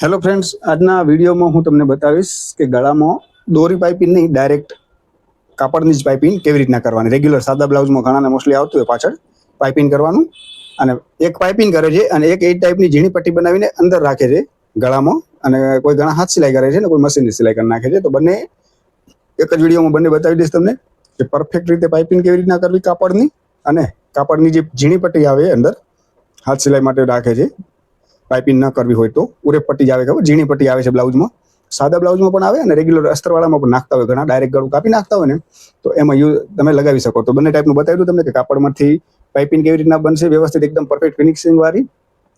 Hello friends, આજના વિડીયોમાં હું તમને બતાવીશ કે ગળામાં દોરી પાઇપિંગ નહીં, ડાયરેક્ટ કાપડની જ પાઇપિંગ કેવી રીતના કરવાની. રેગ્યુલર સાદા બ્લાઉઝમાં ઘણાને મોસ્ટલી આવતું હોય પાછળ પાઇપિંગ કરવાનું, અને એક પાઇપિંગ કરે છે અને એક એ ટાઈપની ઝીણી પટ્ટી બનાવીને અંદર રાખે છે ગળામાં, અને કોઈ ઘણા હાથ સિલાઈ કરે છે ને કોઈ મશીનની સિલાઈ કરી નાખે છે. તો બંને એક જ વિડીયોમાં બંને બતાવી દઈશ તમને કે પરફેક્ટ રીતે પાઇપિંગ કેવી રીતના કરવી કાપડની, અને કાપડની જે ઝીણી પટ્ટી આવે અંદર હાથ સિલાઈ માટે રાખે છે. પાઇપિંગ ન કરવી હોય તો ઉરેપ પટ્ટી જ આવે, ખબર ઝીણી પટ્ટી આવે છે બ્લાઉઝમાં, સાદા બ્લાઉઝમાં પણ આવે અને રેગ્યુલર અસ્તરવાળામાં પણ નાખતા હોય ઘણા, ડાયરેક્ટ ગળું કાપી નાખતા હોય ને, તો એમાં તમે લગાવી શકો. તો બંને ટાઈપનું બતાવી દઉં તમને કે કાપડમાંથી પાઇપિંગ કેવી રીતના બનશે વ્યવસ્થિત, એકદમ પરફેક્ટ ફિનિશિંગ વાળી,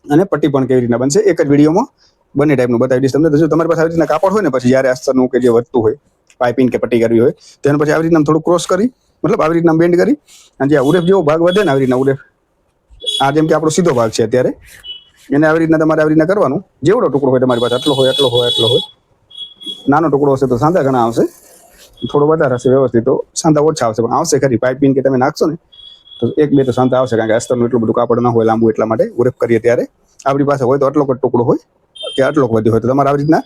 અને પટ્ટી પણ કેવી રીતના બનશે. એક જ વિડીયોમાં બંને ટાઈપનું બતાવી દઈશ તમને. તો જો તમારી પાસે આવી રીતના કાપડ હોય ને, પછી જ્યારે અસ્તરનું કે જે વધતું હોય પાઇપિંગ કે પટ્ટી કરવી હોય, તો એને પછી આવી રીતના થોડું ક્રોસ કરી, મતલબ આવી રીતના બેન્ડ કરી, અને જે ઉરેપ જેવો ભાગ વધે ને આવી રીતના ઉરેપ, આ જેમ કે આપણો સીધો ભાગ છે અત્યારે, એને આવી રીતના તમારે આવી રીતના કરવાનું. જેવડો ટુકડો હોય તમારી પાસે, આટલો હોય આટલો હોય આટલો હોય, નાનો ટુકડો હશે તો સાંધા ઘણા આવશે, થોડો વધારે હશે વ્યવસ્થિત તો સાંધા ઓછા આવશે, પણ આવશે ખરી. પાઇપિંગ કે તમે નાખશો ને તો એક બે તો સાંધા આવશે, કારણ કે અસ્તરનું એટલું બધું કાપડ ન હોય લાંબુ, એટલા માટે ઉરેપ કરીએ ત્યારે આપણી પાસે હોય તો આટલો જ ટુકડો હોય કે આટલો વધ્યો હોય, તો તમારે આવી રીતના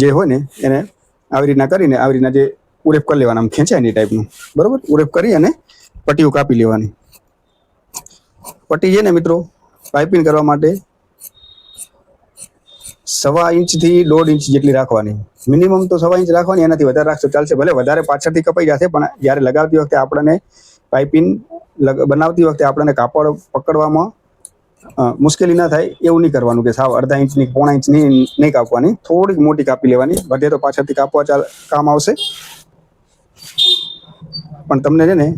જે હોય ને એને આવી રીતના કરીને આવી રીતના જે ઉરેપ કરી લેવાના, આમ ખેંચાય ને ટાઈપનું, બરોબર. ઉરેપ કરી અને પટ્ટીઓ કાપી લેવાની. પટ્ટી છે ને મિત્રો, પાઇપિંગ કરવા માટે 1.25 ઇંચથી 1.5 ઇંચ જેટલી રાખવાની, મિનિમમ તો 1.25 ઇંચ રાખવાની. એનાથી વધારે રાખશો ચાલશે, ભલે વધારે પાછળથી કપાઈ જશે, પણ જ્યારે લગાવતી વખતે આપણને પાઇપિંગ બનાવતી વખતે આપણને કાપડ પકડવામાં મુશ્કેલી ના થાય એવું નહીં કરવાનું, કે સાવ 1/2 ઇંચની 1.25 ઇંચની નહીં કાપવાની, થોડીક મોટી કાપી લેવાની. વધે તો પાછળથી કાપવા કામ આવશે, પણ તમને છે ને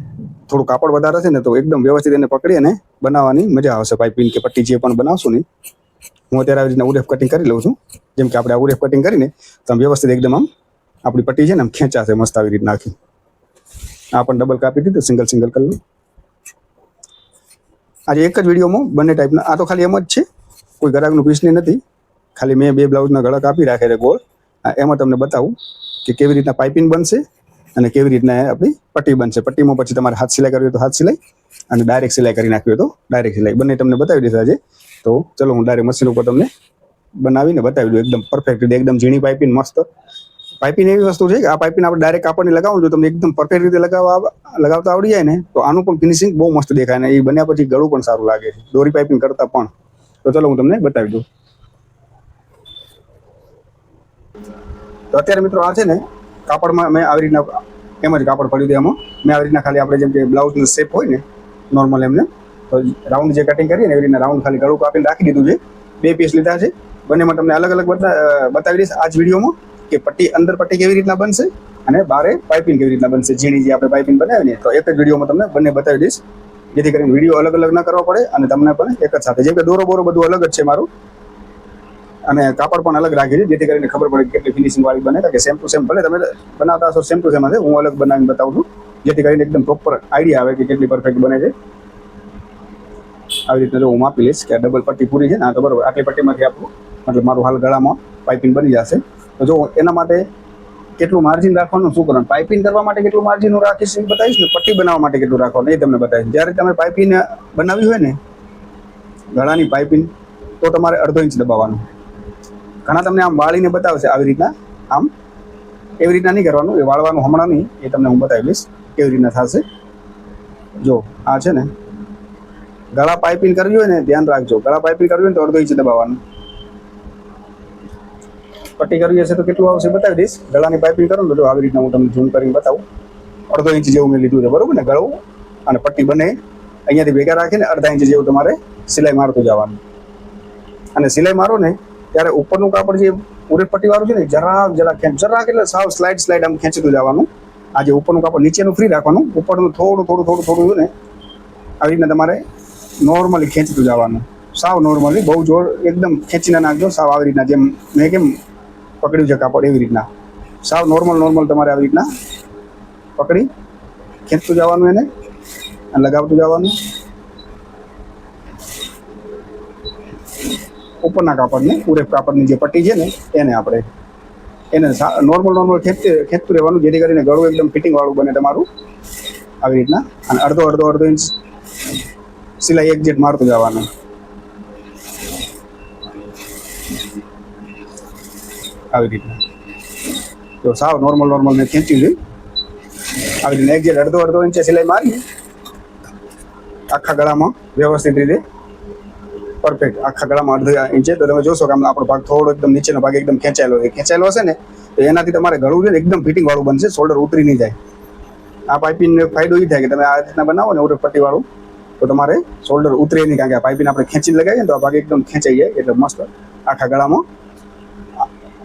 થોડું કાપડ વધારે હશે ને તો એકદમ વ્યવસ્થિત એને પકડી અને બનાવવાની મજા આવશે. પાઇપિંગ કે પટ્ટી જે પણ બનાવશો ને, હું અત્યારે આવી રીતના ઉરેફ કટિંગ કરી લઉં છું. જેમ કે આપણે ઉરેફ કટિંગ કરીને તો વ્યવસ્થિત એકદમ આમ આપણી પટ્ટી છે ને આમ ખેંચાશે મસ્ત આવી રીતના આખી. આ પણ ડબલ કાપી દીધું, સિંગલ સિંગલ કરી લઉં. આજે એક જ વિડીયોમાં બંને ટાઈપના, આ તો ખાલી એમ જ છે, કોઈ ગ્રાહકનું પીસની નથી, ખાલી મેં 2 બ્લાઉઝના ગળા કાપી રાખે છે ગોળ. એમાં તમને બતાવું કે કેવી રીતના પાઇપિંગ બનશે અને કેવી રીતના આપણી પટ્ટી બનશે. પટ્ટીમાં પછી તમારે હાથ સિલાઈ કરવી હોય તો હાથ સિલાઈ, અને ડાયરેક્ટ સિલાઈ કરી નાખવી હોય તો ડાયરેક્ટ સિલાઈ, બંને તમને બતાવી દઈશ આજે. તો ચલો હું ડાયરેક્ટ મશીન ઉપર તમને બનાવીને બતાવી દઉં એકદમ પરફેક્ટ રીતે. એકદમ ઝીણી પાઇપિંગ મસ્ત. પાઇપિંગ એવી વસ્તુ છે કે આ પાઇપિંગ આપણે ડાયરેક્ટ કાપડને લગાવવાનું, જો તમને એકદમ પરફેક્ટ રીતે લગાવતા આવડી જાય ને, તો આનું પણ ફિનિશિંગ બહુ મસ્ત દેખાય, ને એ બન્યા પછી ગળું પણ સારું લાગે છે દોરી પાઇપિંગ કરતાં પણ. તો ચલો હું તમને બતાવી દઉં. તો અત્યારે મિત્રો આ છે ને કાપડમાં મેં આવી રીતના એમ જ કાપડ પડ્યું હતું, એમાં મેં આવી રીતના ખાલી આપણે જેમ કે બ્લાઉઝનો શેપ હોય ને નોર્મલ એમને, તો રાઉન્ડ જે કટિંગ કરીએ ને એવી રીતના રાઉન્ડ ખાલી ગળું કાપીને રાખી દીધું છે. 2 પીસ લીધા છે. બંનેમાં તમને અલગ અલગ બતાવી દઈશ આ જ વિડીયોમાં કે પટ્ટી, અંદર પટ્ટી કેવી રીતના બનશે અને બારે પાઇપિંગ કેવી રીતના બનશે. ઝીણી જે આપણે પાઇપિંગ બનાવી ને, તો એક જ વિડીયોમાં તમને બંને બતાવી દઈશ, જેથી કરીને વિડીયો અલગ અલગ ના કરવા પડે અને તમને પણ એક જ સાથે. જેમ કે દોરો બોરો બધું અલગ જ છે મારું, અને કાપડ પણ અલગ રાખી છે, જેથી કરીને ખબર પડે કેટલી ફિનિશિંગ વાળી બને. કે સેમ ટુ સેમ ભલે તમે બનાવતા હશો સેમ ટુ સેમ હશે, હું અલગ બનાવીને બતાવું છું, જેથી કરીને એકદમ પ્રોપર આઈડિયા આવે કે કેટલી પરફેક્ટ બને છે. આવી રીતના જો હું માપી લઈશ કે આ ડબલ પટ્ટી પૂરી છે ને, આ તો બરાબર આટલી પટ્ટીમાંથી આપણું મતલબ મારું હાલ ગળામાં પાઇપિંગ બની જશે. તો જો એના માટે કેટલું માર્જિન રાખવાનું, શું કરવાનું, પાઇપિંગ કરવા માટે કેટલું માર્જિન રાખીશ એ બતાવીશ ને, પટ્ટી બનાવવા માટે કેટલું રાખવાનું એ તમને બતાવીશ. જ્યારે તમે પાઇપિંગ બનાવી હોય ને ગળાની પાઇપિંગ, તો તમારે 1/2 ઇંચ દબાવવાનું. ઘણા તમને આમ વાળીને બતાવશે આવી રીતના, આમ એવી રીતના નહીં કરવાનું, એ વાળવાનું હમણાં નહીં, એ તમને હું બતાવી દઈશ કેવી રીતના થશે. જો આ છે ને ગળા પાઇપિંગ કરવી હોય ને, ધ્યાન રાખજો, ગળા પાઇપિંગ કરવી હોય ને તો 1/2 ઇંચ દબાવવાનું. પટ્ટી કરવી હશે તો કેટલું આવશે બતાવી દઈશ. ગળાની પાઇપિંગ કરું તો જો આવી રીતના હું તમને ઝૂમ કરીને બતાવું. 1/2 ઇંચ જેવું મેં લીધું છે, બરોબર ને. ગળું અને પટ્ટી બંને અહીંયાથી ભેગા રાખીને 1/2 ઇંચ જેવું તમારે સિલાઈ મારતું જવાનું. અને સિલાઈ મારો ને ત્યારે ઉપરનું કાપડ જે ઉરેપ પટ્ટી વાળું છે ને, જરાક એટલે સાવ સ્લાઇડ આમ ખેંચતું જવાનું. આ જે ઉપરનું કાપડ નીચેનું ફ્રી રાખવાનું, ઉપરનું થોડું ને આવી રીતના તમારે નોર્મલી ખેંચતું જવાનું, સાવ નોર્મલી, બહુ જોર એકદમ ખેંચીને નાખજો, સાવ આવી રીતના જેમ મેં કેમ પકડ્યું છે કાપડ એવી રીતના, સાવ નોર્મલ તમારે આવી રીતના પકડી ખેંચતું જવાનું એને, અને લગાવતું જવાનું ઉપરના કાપડને. ઉરેપ કાપડની જે પટ્ટી છે ને એને આપણે એને નોર્મલ ખેંચતું રહેવાનું, જેથી કરીને ગળું એકદમ ફિટિંગ વાળું બને તમારું આવી રીતના. અને અડધો ઇંચ સિલાઈ એક્ઝેક્ટ મારતું જવાનું. આવી રીતના જો સાવ નોર્મલ મેં ખેંચી લઈ આવી રીતના એક જે અડધો ઇંચે સિલાઈ મારી આખા ગળામાં વ્યવસ્થિત રીતે પરફેક્ટ આખા ગળામાં અડધા ઇંચે. તો તમે જોશો કે આપણો ભાગ થોડો એકદમ નીચેનો ભાગ એકદમ ખેંચાયેલો હશે ને તો એનાથી તમારે ગળું છે ને એકદમ ફિટિંગ વાળું બનશે, શોલ્ડર ઉતરી નહીં જાય. આ પાઇપિંગનો ફાયદો એ થાય કે તમે આ રીતના બનાવો ને ઓવર પટ્ટી વાળું તો તમારે શોલ્ડર ઉતરે નહીં, કારણ કે આ પાઇપિંગ આપણે ખેંચીને લગાવીએ તો આ ભાગ એકદમ ખેંચાઈ જાય. એટલે મસ્ત આખા ગળામાં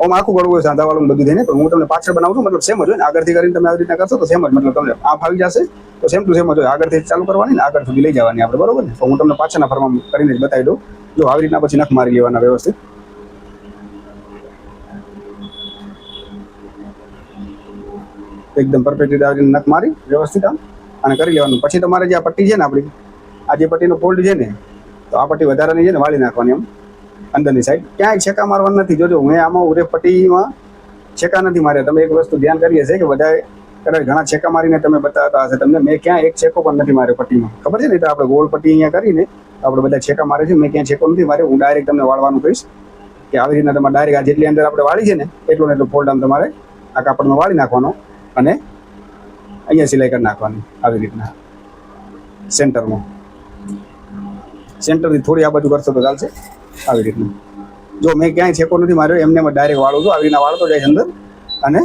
આમ આખું ગળું હોય સાંધાવાળું બધું થઈને. પણ હું તમને પાછળ બનાવું છું, મતલબ સેમ જ હોય ને, આગળથી કરીને તમે આવી રીતના કરશો તો સેમ જ, મતલબ તમને આ ફાવી જશે તો સેમ ટુ સેમ જ હોય. આગળથી ચાલુ કરવાની ને આગળ સુધી લઈ જવાની આપણે, બરોબર ને. તો હું તમને પાછળના ફરવામાં કરીને જ બતાવી દઉં. જો આવી રીતના પછી નખ મારી લેવાના વ્યવસ્થિત, એકદમ પરફેક્ટ રીતે આવી નખ મારી વ્યવસ્થિત આમ અને કરી લેવાનું. પછી તમારે જે આ પટ્ટી છે ને આપણી, આ જે પટ્ટીનો ફોલ્ડ છે ને, તો આ પટ્ટી વધારાની છે ને વાળી નાખવાની આમ અંદરની સાઈડ. ક્યાંય છેકા મારવાનું નથી. જોજો હું આમાં ઉરે પટ્ટીમાં છેકા નથી માર્યા. તમે એક વસ્તુ ધ્યાન કરી હશે કે બધા કદાચ ઘણા છેકા મારીને તમે બતાવતા હશે તમને. મેં ક્યાં એક છેકો પણ નથી માર્યો પટ્ટીમાં, ખબર છે ને. તો આપણે ગોળ પટ્ટી અહીંયા કરીને આપણે બધા છેકા મારે છે, મેં ક્યાં છેકો નથી માર્યો. હું ડાયરેક્ટ તમને વાળવાનું કહીશ કે આવી રીતના તમારે ડાયરેક્ટ આ જેટલી અંદર આપણે વાળી છે ને એટલું ને એટલું ફોલ્ડ આમ તમારે આ કાપડમાં વાળી નાખવાનો અને અહીંયા સિલાઈ કરી નાખવાની આવી રીતના સેન્ટરમાં. સેન્ટરથી થોડી આ બાજુ કરશો તો ચાલશે. આવી રીતના જો મેં ક્યાંય છેકો નથી માર્યો, એમને ડાયરેક્ટ વાળું છું. આવી રીતના વાળતો જાય અંદર અને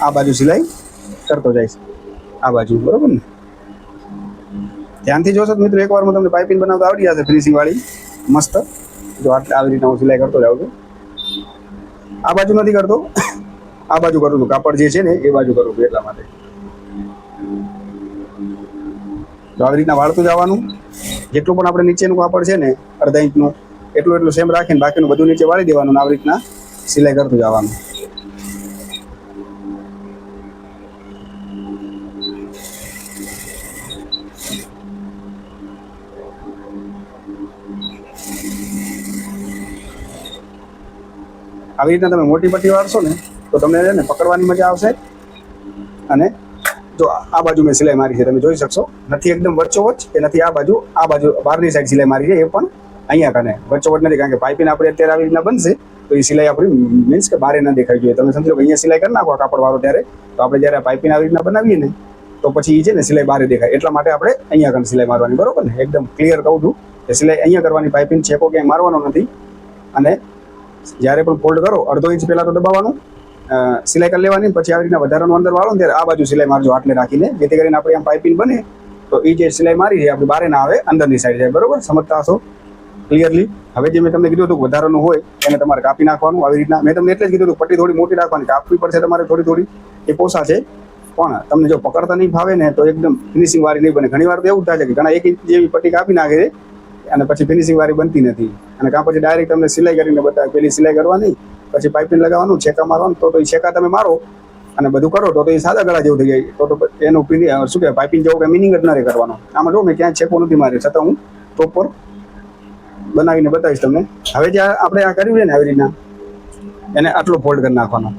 આ બાજુ સિલાઈ કરતો જાય આ બાજુ, બરોબર ને. ધ્યાનથી જોશો તો મિત્રો એકવારમાં તમને પાઇપિંગ બનાવતા આવડી જશે, ફિનિશિંગ વાળી મસ્ત. જો આવી રીતના હું સિલાઈ કરતો જાઉં છું. આ બાજુ નથી કરતો, આ બાજુ કરું છું. કાપડ જે છે ને એ બાજુ કરું છું એટલા માટે. તો આવી રીતના વાળતું જવાનું. જેટલું પણ આપણે નીચેનું કાપડ છે ને અડધા ઇંચનું એટલું સેમ રાખીને બાકીનું બધું નીચે વાળી દેવાનું. આવી રીતના સિલાઈ કરતું જવાનું. આવી રીતના તમે મોટી પટ્ટી વાળશો ને તો તમને છે ને પકડવાની મજા આવશે. અને જો આ બાજુ મેં સિલાઈ મારી છે, તમે જોઈ શકશો. નથી એકદમ વચ્ચોવચ કે નથી આ બાજુ બહારની સાઈડ સિલાઈ મારી છે, એ પણ અહીંયા કને વચ્ચોવચ નથી. કારણ કે પાઇપિંગ આપણે અત્યારે આવી રીતના બનશે તો એ સિલાઈ આપણી મીન્સ કે બહાર ન દેખાવી જોઈએ. તમે સમજો કે અહીંયા સિલાઈ કરી નાખો કાપડ વાળો ત્યારે, તો આપણે જ્યારે પાઇપિંગ આવી રીતના બનાવીએ ને તો પછી એ છે ને સિલાઈ બહાર દેખાય. એટલા માટે આપણે અહીંયા કને સિલાઈ મારવાની, બરોબર ને. એકદમ ક્લિયર કહું છું કે સિલાઈ અહીંયા કરવાની, પાઇપિંગ છેકો ક્યાંય મારવાનો નથી. અને જ્યારે પણ ફોલ્ડ કરો અડધો ઇંચ પહેલાં તો દબાવવાનું, સિલાઈ કરી લેવાની. પછી આવી રીતના વધારાનું અંદર વાળો ને ત્યારે આ બાજુ સિલાઈ મારજો આટલે રાખીને, જેથી કરીને આપણે આમ પાઇપિંગ બને તો એ જે સિલાઈ મારી છે આપણી બારે ના આવે, અંદરની સાઈડ જાય, બરોબર. સમજતા હશો ક્લિયરલી. હવે જે મેં તમને કીધું હતું વધારાનું હોય એને તમારે કાપી નાખવાનું આવી રીતના. મેં તમને એટલે જ કીધું હતું પટ્ટી થોડી મોટી રાખવાની, કાપવી પડશે તમારે થોડી. એ પોસા છે, પણ તમને જો પકડતા નહીં ફાવે ને તો એકદમ ફિનિશિંગ વાળી નહીં બને. ઘણી વાર તો એવું થાય છે કે ઘણા 1 ઇંચ જેવી પટ્ટી કાપી નાખે છે અને પછી ફિનિશિંગ વાળી બનતી નથી. અને કાં પછી ડાયરેક્ટ તમને સિલાઈ કરીને બતાવે, પેલી સિલાઈ કરવાની પછી પાઇપિંગ લગાવવાનું, છેકા મારવાનું. તો એ છેકા તમે મારો અને બધું કરો તો એ સાદા ગળા જેવું થઈ જાય. તો એનું શું કહેવાય પાઇપિંગ જેવું કંઈ મિનિંગ જ ન રહે કરવાનો. આમાં જો મેં ક્યાંય છેકો નથી માર્યો, છતાં હું પ્રોપર બનાવીને બતાવીશ તમને. હવે જે આપણે આ કર્યું છે ને આવી રીતના એને આટલો ફોલ્ડ કરી નાખવાનો.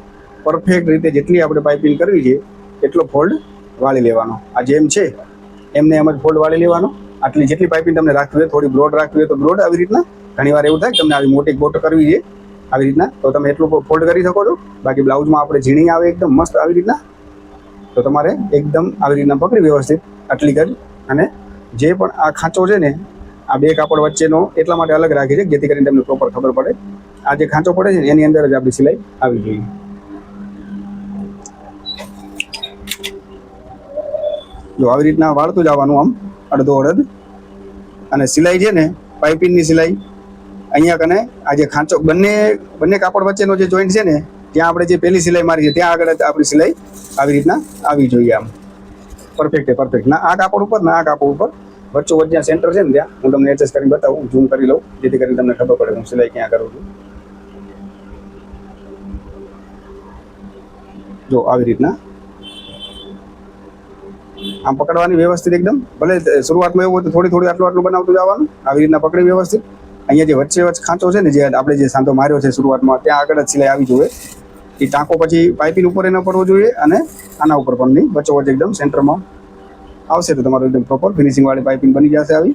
પરફેક્ટ રીતે જેટલી આપણે પાઇપિંગ કરવી છે એટલો ફોલ્ડ વાળી લેવાનો. આ જેમ છે એમને એમ જ ફોલ્ડ વાળી લેવાનો. આટલી જેટલી પાઇપિંગ તમને રાખવી હોય, થોડી બ્રોડ રાખવી હોય તો બ્રોડ. આવી રીતના ઘણી વાર એવું થાય તમને આવી મોટી બોટ કરવી છે આવી રીતના તો તમે એટલું ફોલ્ડ કરી શકો છો. બાકી બ્લાઉઝમાં આપણે ઝીણી આવે એકદમ મસ્ત આવી રીતના, તો તમારે એકદમ આવી રીતના પકડી વ્યવસ્થિત આટલી કરી. અને જે પણ આ ખાંચો છે ને આ બે કાપડ વચ્ચેનો એટલા માટે અલગ રાખી છે જેથી કરીને તમને પ્રોપર ખબર પડે. આ જે ખાંચો પડે છે એની અંદર જ આપણી સિલાઈ આવી જોઈએ. જો આવી રીતના વાળતું જવાનું આમ અડધો અડધ. અને સિલાઈ છે ને પાઇપિંગની સિલાઈ અહીંયા કને આ જે ખાંચો બંને કાપડ વચ્ચેનો જે જોઈન્ટ છે ને ત્યાં આપણે જે પહેલી સિલાઈ મારી છે ત્યાં આગળ આપણી સિલાઈ આવી રીતના આવી જોઈએ આમ પરફેક્ટ. ના આ કાપડ ઉપર ના આ કાપડ ઉપર વચ્ચો જ્યાં સેન્ટર છે ને ત્યાં હું તમને એડજસ્ટ કરીને બતાવું, ઝૂમ કરી લઉં જેથી કરીને તમને ખબર પડે હું સિલાઈ ક્યાં કરું છું. જો આવી રીતના આમ પકડવાની વ્યવસ્થિત એકદમ. ભલે શરૂઆતમાં એવું હોય તો થોડી આટલું બનાવતું જવાનું. આવી રીતના પકડી વ્યવસ્થિત. અહીંયા જે વચ્ચે ખાંચો છે ને જે આપણે જે સાંધો માર્યો છે શરૂઆતમાં ત્યાં આગળ જ સિલાઈ આવી જોઈએ. એ ટાંકો પછી પાઇપિંગ ઉપર ન પડવો જોઈએ અને આના ઉપર પણ નહીં, વચ્ચોવચ્ચ એકદમ સેન્ટરમાં આવશે તો તમારું એકદમ પ્રોપર ફિનિશિંગ વાળી પાઇપિંગ બની જશે આવી.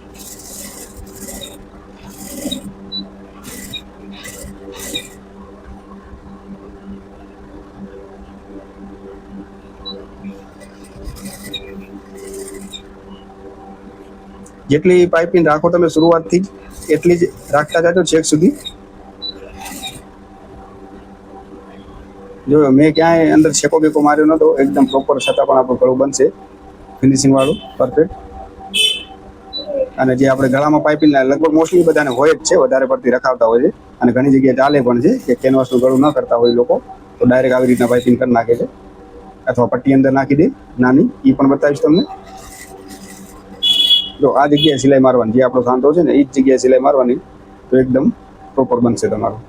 જેટલી પાઇપિંગ રાખો તમે શરૂઆતથી જ એટલી જ રાખતા જાજો છેક સુધી. જો મેં ક્યાંય અંદર છેકો બેકો માર્યો નતો, એકદમ પ્રોપર, છતાં પણ આપણું ગળું બનશે ફિનિશિંગ વાળું પરફેક્ટ. અને જે આપણે ગળામાં પાઇપિંગ લગભગ મોસ્ટલી બધાને હોય જ છે, વધારે પડતી રખાવતા હોય છે અને ઘણી જગ્યાએ ચાલે પણ છે કે કેનવાસનું ગળું ન કરતા હોય લોકો તો ડાયરેક્ટ આવી રીતના પાઇપિંગ કરી નાખે છે, અથવા પટ્ટી અંદર નાખી દે નાની, એ પણ બતાવીશ તમને. જો આ જગ્યાએ સિલાઈ મારવાની, જે આપણો સાંધો છે ને એ જ જગ્યાએ સિલાઈ મારવાની, તો એકદમ પ્રોપર બનશે તમારું.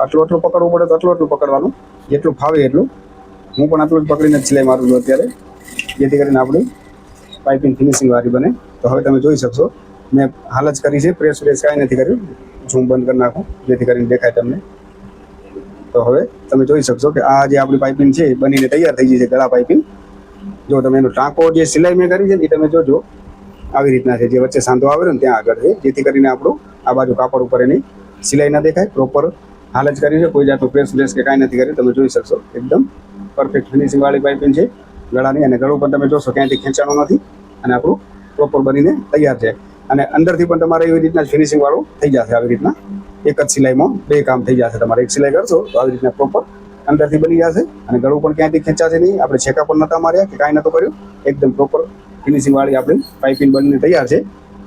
આટલું પકડવું પડે તો આટલું પકડવાનું, જેટલું ફાવે એટલું. હું પણ આટલું જ પકડીને જ સિલાઈ મારું છું અત્યારે, જેથી કરીને આપણી પાઇપિંગ ફિનિશિંગ વાળી બને. તો હવે તમે જોઈ શકશો મેં હાલ જ કરી છે, પ્રેસ કાંઈ નથી કર્યું. ઝૂમ બંધ કરી નાખું જેથી કરીને દેખાય તમને. તો હવે તમે જોઈ શકશો કે આ જે આપણી પાઇપિંગ છે એ બનીને તૈયાર થઈ ગઈ છે, ગળા પાઇપિંગ. જો તમે એનો ટાંકો જે સિલાઈ મેં કરી છે એ તમે જોજો આવી રીતના છે, જે વચ્ચે સાંધો આવેલો ને ત્યાં આગળ છે, જેથી કરીને આપણું આ બાજુ કાપડ ઉપર એની સિલાઈ ના દેખાય. પ્રોપર હાલ જ કરી છે, કોઈ જાતનું પ્રેસ કે કાંઈ નથી કર્યું. તમે જોઈ શકશો એકદમ પરફેક્ટ ફિનિશિંગ વાળી પાઇપિંગ છે ગળાની, અને ગળું પણ તમે જોશો ક્યાંયથી ખેંચાણું નથી અને આપણું પ્રોપર બનીને તૈયાર છે. અને અંદરથી પણ તમારે એવી રીતના ફિનિશિંગ વાળું થઈ જશે. આવી રીતના એક જ સિલાઈમાં બે કામ થઈ જશે. તમારે એક સિલાઈ કરશો તો આવી રીતના પ્રોપર અંદરથી બની જશે, અને ગળું પણ ક્યાંયથી ખેંચાશે નહીં. આપણે છેકા પણ નતા માર્યા કે કાંઈ નતું કર્યું, એકદમ પ્રોપર ફિનિશિંગ વાળી આપણી પાઇપિંગ બનીને તૈયાર છે.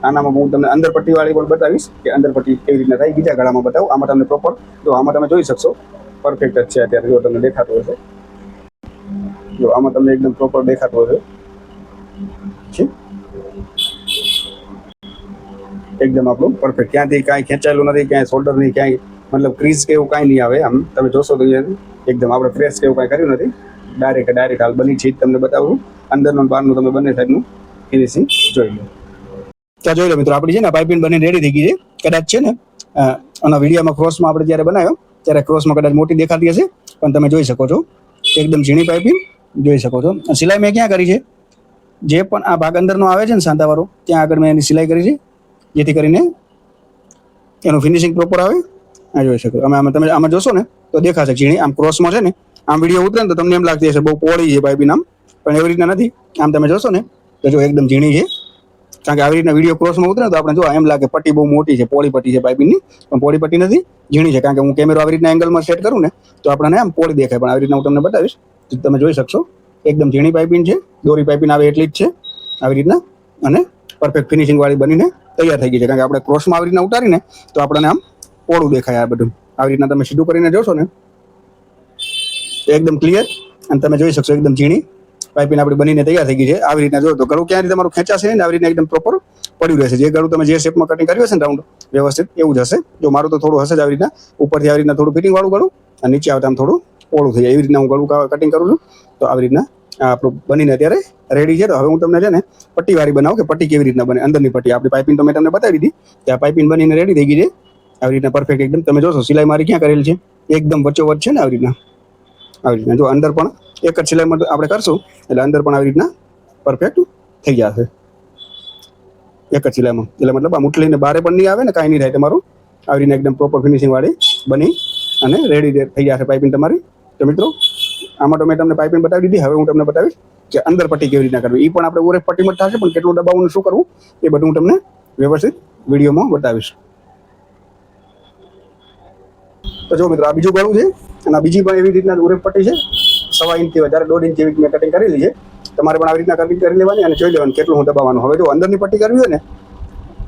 આનામાં હું તમને અંદર પટ્ટી વાળી પણ બતાવીશ કે અંદર પટ્ટી કેવી રીતના થાય, બીજા ગળામાં બતાવું. આમાં તમને પ્રોપર જો આમાં તમે જોઈ શકશો પરફેક્ટ જ છે અત્યારે. જો તમને દેખાતું હશે, જો આમાં તમને એકદમ પ્રોપર દેખાતું હશે છે, એકદમ આપણું પરફેક્ટ. ક્યાંથી કાંઈ ખેંચાયેલું નથી, ક્યાંય શોલ્ડર નહીં, ક્યાંય મતલબ ક્રીઝ કે એવું કાંઈ નહીં આવે. આમ તમે જોશો તો એકદમ આપણે પ્રેસ કે એવું કાંઈ કર્યું નથી, ડાયરેક્ટ હાલ બની છે તમને બતાવું. અંદરનું બહારનું તમે બંને સાઈડનું ફિનિશિંગ જોઈ લો. ત્યાં જોઈ લો મિત્રો, આપણી છે ને પાઇપિંગ બની રેડી થઈ ગઈ છે. કદાચ છે ને આના વિડીયોમાં ક્રોસમાં આપણે જ્યારે બનાવ્યો ત્યારે ક્રોસમાં કદાચ મોટી દેખાતી હશે, પણ તમે જોઈ શકો છો એકદમ ઝીણી પાઇપિંગ જોઈ શકો છો. સિલાઈ મેં ક્યાં કરી છે, જે પણ આ ભાગ અંદરનો આવે છે ને સાંધાવાળો, ત્યાં આગળ મેં એની સિલાઈ કરી છે, જેથી કરીને એનું ફિનિશિંગ પ્રોપર આવે. આ જોઈ શકો તમે આમાં જોશો ને તો દેખાશે ઝીણી. આમ ક્રોસમાં છે ને, આમ વિડીયો ઉતરે ને તો તમને એમ લાગતી હશે બહુ પોળી છે પાઇપિંગ, આમ પણ એવી રીતના નથી. આમ તમે જોશો ને તો જો એકદમ ઝીણી છે, કારણ કે આવી રીતના વિડીયો ક્રોસમાં ઉતરે તો આપણે જો એમ લાગે પટ્ટી બહુ મોટી છે, પોળી પટ્ટી છે પાઇપિંગની, પણ પોળી પટ્ટી નથી, ઝીણી છે. કારણ કે હું કેમેરો આવી રીતના એંગલમાં સેટ કરું ને તો આપણને આમ પોળી દેખાય, પણ આવી રીતના હું તમને બતાવીશ તો તમે જોઈ શકશો એકદમ ઝીણી પાઇપિંગ છે. દોરી પાઇપિંગ આવે એટલી જ છે આવી રીતના, અને પરફેક્ટ ફિનિશિંગ વાળી બનીને તૈયાર થઈ ગઈ છે. કારણ કે આપણે ક્રોસમાં આવી રીતના ઉતારીને તો આપણને આમ પોળું દેખાય. આ બધું આવી રીતના તમે સીધું કરીને જોશો ને એકદમ ક્લિયર, અને તમે જોઈ શકશો એકદમ ઝીણી પાઇપિંગ આપણી બનીને તૈયાર થઈ ગઈ છે. આવી રીતના જો તો ગળું ક્યાંથી તમારું ખેંચાશે ને, આવી રીતના એકદમ પ્રોપર પડ્યું રહેશે. જે ગળું તમે જે શેપમાં કટિંગ કર્યું હશે ને રાઉન્ડ વ્યવસ્થિત એવું જ હશે. જો મારું તો થોડું હશે જ આવી રીતના, ઉપરથી આવી રીતના થોડું ફિટિંગ વાળું ગળું અને નીચે આવતા આમ થોડું પોળું થઈ જાય. એવી રીતના હું ગળું કટિંગ કરું છું. તો આવી રીતના આપણું બનીને અત્યારે રેડી છે. તો હવે હું તમને છે ને પટ્ટી વાળી બનાવું કે પટ્ટી કેવી રીતના બને. અંદરની પટ્ટી આપણી પાઇપિંગ તો મેં તમને બતાવી દીધી, ત્યાં પાઇપિંગ બનીને રેડી થઈ ગઈ છે આવી રીતના પરફેક્ટ એકદમ. તમે જોશો સિલાઈ મારી ક્યાં કરેલી છે, એકદમ વચ્ચોવચ્ચ છે ને આવી રીતના જો અંદર પણ એક જ સિલાઈમાં આપણે કરશું એટલે અંદર પણ આવી રીતના પરફેક્ટ થઈ જશે એક જ સિલાઈમાં. એટલે મતલબ આ મુઠલીને બારે પણ નહીં આવે ને કાંઈ નહીં થાય તમારું. આવી રીતના એકદમ પ્રોપર ફિનિશિંગ વાળી બની અને રેડી થઈ જશે પાઇપિંગ તમારી. તો મિત્રો આમાં તો મેં તમને પાઇપિંગ બતાવી દીધી. હવે હું તમને બતાવીશ કે અંદર પટ્ટી કેવી રીતના કરવી. એ પણ આપણે ઓરે પટ્ટીમાં થશે, પણ કેટલું દબાવવાનું શું કરવું એ બધું હું તમને વ્યવસ્થિત વિડીયોમાં બતાવીશ. તો જો મિત્રો આ બીજું ગળું છે, અને આ બીજી પણ એવી રીતના ઓરે પટ્ટી છે, 1.5 ઇંચથી વધારે 1.5 ઇંચ જેવી મેં કટિંગ કરેલી છે. તમારે પણ આવી રીતના કટિંગ કરી લેવાની અને જોઈ લેવાનું કેટલું હું દબાવવાનું. હવે જો અંદરની પટ્ટી કરવી હોય ને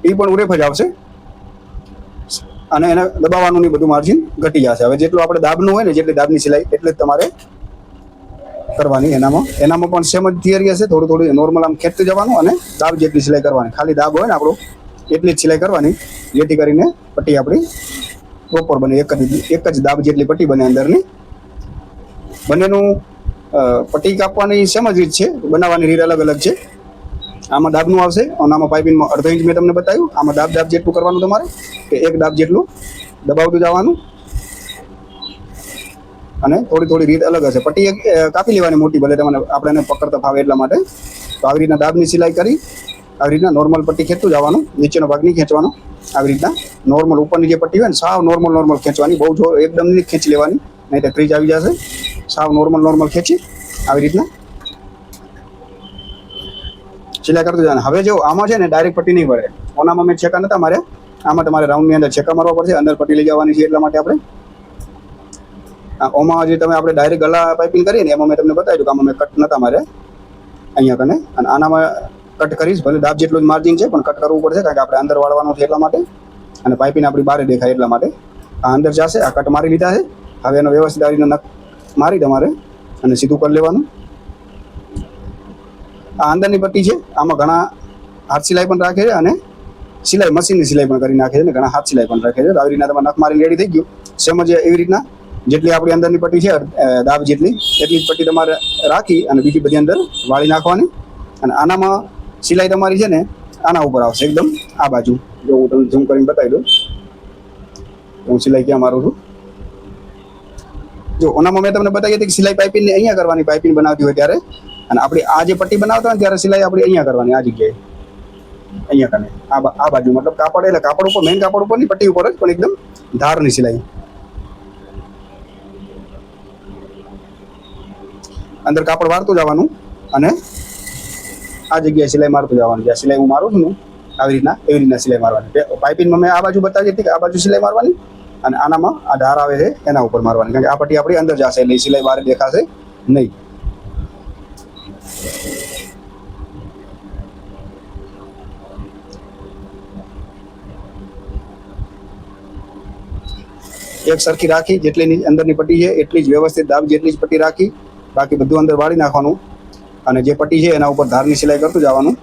એ પણ ઉરેફ જ આવશે, અને એને દબાવવાનું નહીં, બધું માર્જિન ઘટી જશે. હવે જેટલું આપણે દાબનું હોય ને, જેટલી દાબની સિલાઈ એટલે જ તમારે કરવાની. એનામાં પણ સેમ જ થિયરી હશે. થોડું નોર્મલ આમ ખેંચતું જવાનું અને દાબ જેટલી સિલાઈ કરવાની. ખાલી દાબ હોય ને આપણું એટલી જ સિલાઈ કરવાની, જેથી કરીને પટ્ટી આપણી પ્રોપર બને. એક જ દાબ જેટલી પટ્ટી બને અંદરની. બંનેનું પટ્ટી કાપવાની સેમ જ રીત છે, બનાવવાની રીત અલગ અલગ છે. આમાં દાબનું આવશે અને આમાં પાઇપિંગમાં 1/2 ઇંચ મેં તમને બતાવ્યું. આમાં દાબ જેટલું કરવાનું તમારે, કે એક દાબ જેટલું દબાવતું જવાનું. અને થોડી થોડી રીત અલગ હશે. પટ્ટી કાપી લેવાની મોટી, ભલે તમને આપણે એને પકડતા ફાવે એટલા માટે. તો આવી રીતના દાબની સિલાઈ કરી આવી રીતના નોર્મલ પટ્ટી ખેંચતું જવાનું, નીચેનો ભાગ નહીં ખેંચવાનો. આવી રીતના નોર્મલ ઉપરની જે પટ્ટી હોય ને સાવ નોર્મલ ખેંચવાની, બહુ જોર એકદમ નહીં ખેંચી લેવાની, નહીં તો ક્રીજ આવી જશે. સાવ નોર્મલ ખેંચી આવી રીતના સિલાઈ કરતું જવાનું. હવે જો આમાં છે ને ડાયરેક્ટ પટ્ટી નહીં પડે, ઓનામાં મેં છેકા નતા મારે, આમાં તમારે રાઉન્ડની અંદર છેકા મારવા પડશે, અંદર પટ્ટી લઈ જવાની છે. એટલા માટે આપણે ઓમાં જે તમે આપણે ડાયરેક્ટ ગળા પાઇપિંગ કરીએ ને એમાં મેં તમને બતાવ્યું કે આમાં મેં કટ નતા મારે અહીંયા કને, અને આનામાં કટ કરીશ. ભલે દાબ જેટલું જ માર્જિન છે પણ કટ કરવું પડશે, કારણ કે આપણે અંદર વાળવાનું છે એટલા માટે, અને પાઇપિંગ આપણી બહાર દેખાય એટલા માટે. આ અંદર જશે, આ કટ મારી લીધા છે. હવે એનો વ્યવસ્થિત આવી નખ મારી તમારે અને સીધું કરી લેવાનું. આ અંદરની પટ્ટી છે, આમાં ઘણા હાથ સિલાઈ પણ રાખે છે અને સિલાઈ મશીનની સિલાઈ પણ કરી નાખે છે, ને ઘણા હાથ સિલાઈ પણ રાખે છે. આવી રીતના તમે નખ મારી રેડી થઈ ગયું. સમજ એવી રીતના જેટલી આપણી અંદરની પટ્ટી છે દાબ જેટલી, એટલી જ પટ્ટી તમારે રાખી અને બીજી બધી અંદર વાળી નાખવાની. અને આનામાં સિલાઈ તમારી છે ને આના ઉપર આવશે એકદમ આ બાજુ. જો હું તમને ઝૂમ કરીને બતાવી દઉં, હું સિલાઈ ક્યાં મારું છું. જો ઓનામાં મેં તમને બતાવી હતી કે સિલાઈ પાઇપિંગ અહીંયા કરવાની, પાઇપિંગ બનાવતી હોય ત્યારે. અને આપણી આ જે પટ્ટી બનાવતા હોય ત્યારે સિલાઈ આપણી અહીંયા કરવાની, આ જગ્યાએ અહીંયા કરે આ બાજુ, મતલબ કાપડ એટલે કાપડ ઉપર, મેઇન કાપડ ઉપર ની પટ્ટી ઉપર જ, પણ એકદમ ધારની સિલાઈ. અંદર કાપડ વાળતું જવાનું અને આ જગ્યાએ સિલાઈ મારતું જવાનું. જ્યાં સિલાઈ હું મારું છું ને આવી રીતના, એવી રીતના સિલાઈ મારવાની. પાઇપિંગમાં મેં આ બાજુ બતાવી હતી કે આ બાજુ સિલાઈ મારવાની, અને આનામાં આ ધાર આવે છે એના ઉપર મારવાની, કારણ કે આ પટ્ટી આપણી અંદર જશે એટલે સિલાઈ બહાર દેખાશે નહીં. એક સરખી રાખી, જેટલી અંદરની પટ્ટી છે એટલી જ વ્યવસ્થિત દાબ જેટલી જ પટ્ટી રાખી, બાકી બધું અંદર વાળી નાખવાનું. અને જે પટ્ટી છે એના ઉપર ધારની સિલાઈ કરતું જવાનું.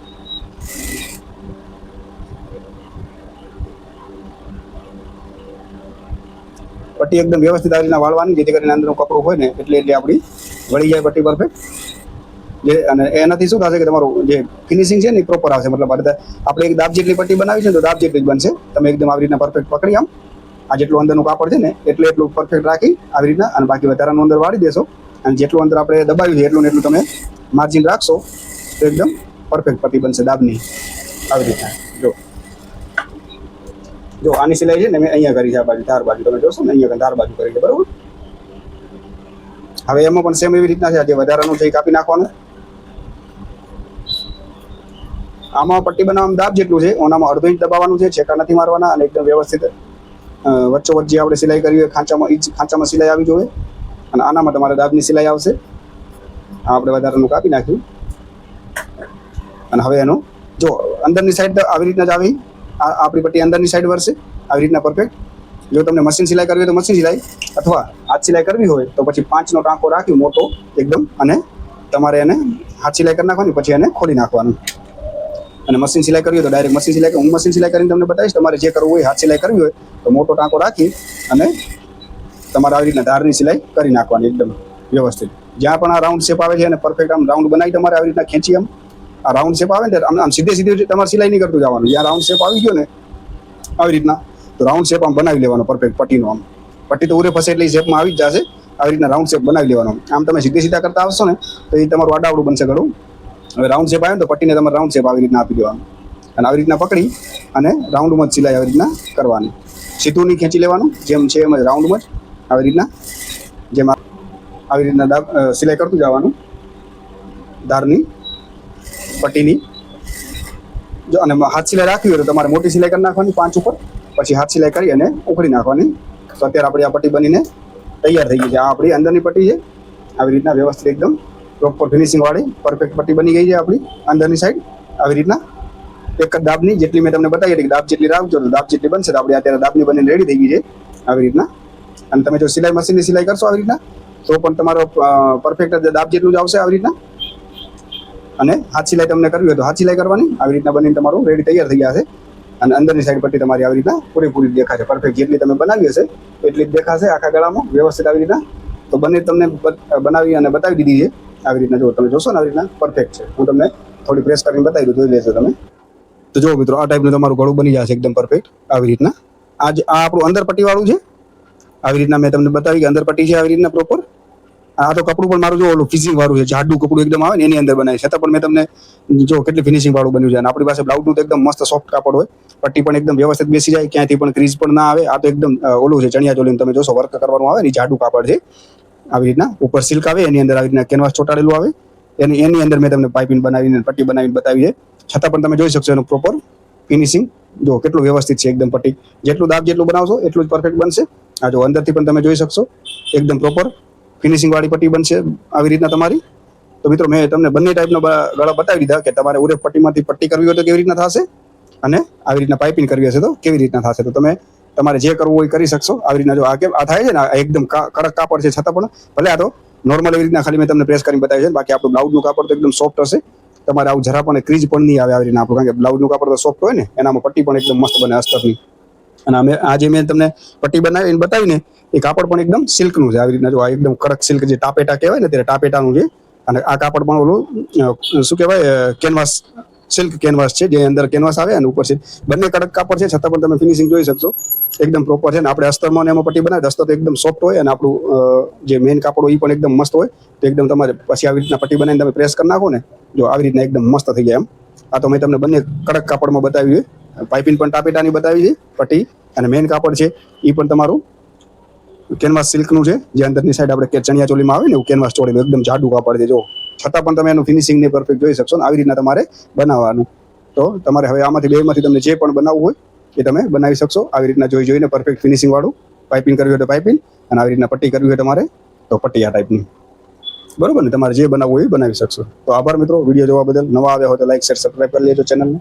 પટ્ટી એકદમ વ્યવસ્થિત આ રીતના વાળવાની, જેથી કરીને અંદરનું કપડું હોય ને એટલે આપણી વળી જાય પટ્ટી પરફેક્ટ. જે અને એનાથી શું થશે કે તમારું જે ફિનિશિંગ છે ને એ પ્રોપર આવશે. મતલબ આપણે એક દાબ જેટલી પટ્ટી બનાવી છે તો દાબ જેટલી જ બનશે. તમે એકદમ આવી રીતના પરફેક્ટ પકડી આમ આ જેટલું અંદરનું કાપડ છે ને એટલું પરફેક્ટ રાખી આવી રીતના, અને બાકી વધારાનું અંદર વાળી દેશો. અને જેટલું અંદર આપણે દબાવ્યું છે એટલું ને એટલું તમે માર્જિન રાખશો તો એકદમ પરફેક્ટ પટ્ટી બનશે દાબની. આવી રીતના જો આની સિલાઈ છે ને મેં અહીંયા કરી છે, આ બાજુ ધાર બાજુ તમે જોશો ને અહીંયા ધાર બાજુ કરી છે, બરાબર. હવે એમાં પણ સેમ એવી રીતના છે, જે વધારાનું છે એ કાપી નાખવાનું. આમાં પટ્ટી બનાવવામાં દાબ જેટલું છે, ઓનામાં અડધો ઇંચ દબાવવાનું છે, છેકા નથી મારવાના, અને એકદમ વ્યવસ્થિત વચ્ચોવચ્ચ જે આપણે સિલાઈ કરી હોય ખાંચામાં સિલાઈ આવી જોઈએ. અને આનામાં તમારે દાબની સિલાઈ આવશે. આ આપણે વધારાનું કાપી નાખ્યું. અને હવે એનું જો અંદરની સાઈડ આવી રીતના જ આવી, આપણી પટ્ટી અંદરની સાઈડ વરસે આવી રીતના પરફેક્ટ. જો તમને મશીન સિલાઈ કરવી હોય તો મશીન સિલાઈ, અથવા હાથ સિલાઈ કરવી હોય તો પછી 5નો ટાંકો રાખી મોટો એકદમ, અને તમારે એને હાથ સિલાઈ કરી નાખવાની, પછી એને ખોલી નાખવાનું. અને મશીન સિલાઈ કરવી હોય તો ડાયરેક્ટ મશીન સિલાઈ, હું મશીન સિલાઈ કરીને તમને બતાવીશ. તમારે જે કરવું હોય હાથ સિલાઈ કરવી હોય તો મોટો ટાંકો રાખી અને તમારે આવી રીતના ધારની સિલાઈ કરી નાખવાની એકદમ વ્યવસ્થિત. જ્યાં પણ આ રાઉન્ડ શેપ આવે છે અને પરફેક્ટ આમ રાઉન્ડ બનાવી તમારે આવી રીતના ખેંચી આમ આ રાઉન્ડ શેપ આવે ને આમ સીધી તમારે સિલાઈ નહીં કરતું જવાનું. જ્યાં રાઉન્ડ શેપ આવી ગયો ને આવી રીતના, તો રાઉન્ડ શેપ આમ બનાવી લેવાનો પરફેક્ટ પટ્ટીનો. આમ પટ્ટી તો ઉરે ફસે એટલે એ શેપમાં આવી જ જશે. આવી રીતના રાઉન્ડ શેપ બનાવી લેવાનો. આમ તમે સીધા કરતા આવશો ને તો એ તમારું આડાવડું બનશે ઘણું. હવે રાઉન્ડ શેપ આવે ને તો પટ્ટીને તમારે રાઉન્ડ શેપ આવી રીતના આપી દેવાનું, અને આવી રીતના પકડી અને રાઉન્ડમાં જ સિલાઈ આવી રીતના કરવાની. સીધું નહીં ખેંચી લેવાનું, જેમ છે એમ જ રાઉન્ડમાં જ આવી રીતના, જેમ આવી રીતના સિલાઈ કરતું જવાનું ધારની પટ્ટીની. જો અને હાથ સિલાઈ રાખવી હોય તો તમારે મોટી સિલાઈ કરી નાખવાની 5 ઉપર, પછી હાથ સિલાઈ કરી અને ઉખડી નાખવાની. તો અત્યારે આપણી આ પટ્ટી બનીને તૈયાર થઈ ગઈ છે. આ આપણી અંદરની પટ્ટી છે, આવી રીતના વ્યવસ્થિત એકદમ પ્રોપર ફિનિશિંગ વાળી પરફેક્ટ પટ્ટી બની ગઈ છે આપણી અંદરની સાઈડ. આવી રીતના એક જ દાબની જેટલી મેં તમને બતાવી હતી કે દાબ જેટલી રાખજો તો દાબ જેટલી બનશે. તો આપણે અત્યારે દાબની બનીને રેડી થઈ ગઈ છે આવી રીતના. અને તમે જો સિલાઈ મશીનની સિલાઈ કરશો આવી રીતના તો પણ તમારો પરફેક્ટ દાબ જેટલું જ આવશે આવી રીતના. અને હાથ સિલાઈ તમને કરવી હોય તો હાથ સિલાઈ કરવાની. આવી રીતના બનીને તમારું રેડી તૈયાર થઈ જશે. અને અંદરની સાઈડ પટ્ટી તમારી આવી રીતના પૂરેપૂરી દેખાશે. પરફેક્ટ જેટલી તમે બનાવી હશે એટલી જ દેખાશે આખા ગળામાં વ્યવસ્થિત આવી રીતના. તો બંને તમને બનાવી અને બતાવી દીધી છે આવી રીતના. જો તમે જોશો ને આવી રીતના પરફેક્ટ છે. હું તમને થોડી પ્રેસ કરીને બતાવી દઉં, જોઈ લેશો તમે. તો જો મિત્રો આ ટાઈપનું તમારું ગળું બની જશે એકદમ પરફેક્ટ આવી રીતના. આ આપણું અંદર પટ્ટીવાળું છે, આવી રીતના મેં તમને બતાવી કે અંદર પટ્ટી છે આવી રીતના પ્રોપર. આ તો કપડું પણ મારું જો ઓલું ફિનિશિંગ વાળું છે, જાડું કપડું એકદમ આવે ને એની અંદર બનાવી, છતાં પણ મેં તમને જો કેટલી ફિનિશિંગ વાળું બન્યું છે. અને આપણી પાસે બ્લાઉઝનું તો એકદમ મસ્ત સોફ્ટ કાપડ હોય, પટ્ટી પણ એકદમ વ્યવસ્થિત બેસી જાય, ક્યાંયથી પણ ક્રીઝ પણ ના આવે. આ તો એકદમ ઓલું છે ચણિયા ચોલીનું તમે જોશો વર્ક કરવાનું આવે ને જાડું કાપડ છે. આવી રીતના ઉપર સિલ્ક આવે, એની અંદર આવી રીતના કેનવાસ ચોટાડેલું આવે, એની અંદર મેં તમને પાઇપિંગ બનાવીને પટ્ટી બનાવીને બતાવી છે. છતાં પણ તમે જોઈ શકશો એનું પ્રોપર ફિનિશિંગ જો કેટલું વ્યવસ્થિત છે એકદમ. પટ્ટી જેટલું દાબ જેટલું બનાવશો એટલું જ પરફેક્ટ બનશે. આ જો અંદરથી પણ તમે જોઈ શકશો એકદમ પ્રોપર ફિનિશિંગ વાળી પટ્ટી બનશે આવી રીતના તમારી. તો મિત્રો મેં તમને બંને ટાઈપનો ગળા બતાવી દીધા કે તમારે ઉરેફ પટ્ટીમાંથી પટ્ટી કરવી હોય તો કેવી રીતના થશે, અને આવી રીતના પાઇપિંગ કરવી હશે તો કેવી રીતના થશે. તો તમે તમારે જે કરવું હોય કરી શકશો. આવી રીતના જો આ થાય છે ને, એકદમ કડક કાપડ છે છતાં પણ ભલે આ તો નોર્મલ એવી રીતના ખાલી મેં તમને પ્રેસ કરીને બતાવી છે. બાકી આપણું બ્લાઉઝનું કાપડ તો એકદમ સોફ્ટ હશે. તમારે આવું જરા પણ ક્રીજ પણ નહીં આવે આવી રીતના આપણું, કારણ કે બ્લાઉઝનું કાપડ તો સોફ્ટ હોય ને, એનામાં પટ્ટી પણ એકદમ મસ્ત બને અસ્તરની. અને આજે મેં તમને પટ્ટી બતાવીને એ કાપડ પણ એકદમ સિલ્કનું છે આવી રીતના જો. આ એકદમ કડક સિલ્ક જે ટાપેટા કહેવાય ને ત્યારે ટાપેટાનું છે. અને આ કાપડ પણ ઓલું શું કહેવાય કેનવાસ, સિલ્ક કેનવાસ છે, જે અંદર કેનવાસ આવે અને ઉપર છે. બંને કડક કાપડ છે છતાં પણ તમે ફિનિશિંગ જોઈ શકશો એકદમ પ્રોપર છે. ને આપણે અસ્તરમાં એમાં પટ્ટી બનાવે, અસ્તર તો એકદમ સોફ્ટ હોય અને આપણું જે મેઇન કાપડ હોય એ પણ એકદમ મસ્ત હોય. તો એકદમ તમારે પછી આવી રીતના પટ્ટી બનાવીને તમે પ્રેસ કરી નાખો ને, જો આવી રીતના એકદમ મસ્ત થઈ જાય એમ. આ તો મેં તમને બંને કડક કાપડમાં બતાવી છે. પાઇપિંગ પણ ટાપેટાની બતાવી છે પટ્ટી, અને મેઇન કાપડ છે એ પણ તમારું કેનવાસ સિલ્કનું છે, જે અંદરની સાઈડ આપણે ચણિયા ચોલીમાં આવે ને એવું કેનવાસ ચોળેલું એકદમ જાડું કાપડ છે જો. છતાં પણ તમે એનું ફિનિશિંગ ને પરફેક્ટ જોઈ શકશો ને આવી રીતના તમારે બનાવવાનું. તો તમારે હવે આમાંથી બેમાંથી તમને જે પણ બનાવવું હોય એ તમે બનાવી શકશો આવી રીતના જોઈને પરફેક્ટ ફિનિશિંગ વાળું. પાઇપિંગ કરવી હોય તો પાઇપિંગ, અને આવી રીતના પટ્ટી કરવી હોય તમારે તો પટ્ટી આ ટાઈપની. બરોબર ને, તમારે જે બનાવવું હોય એ બનાવી શકશો. તો આભાર મિત્રો વિડીયો જોવા બદલ. નવા આવ્યા હોય તો લાઈક શેર સબસ્ક્રાઈબ કરી લેજો ચેનલને.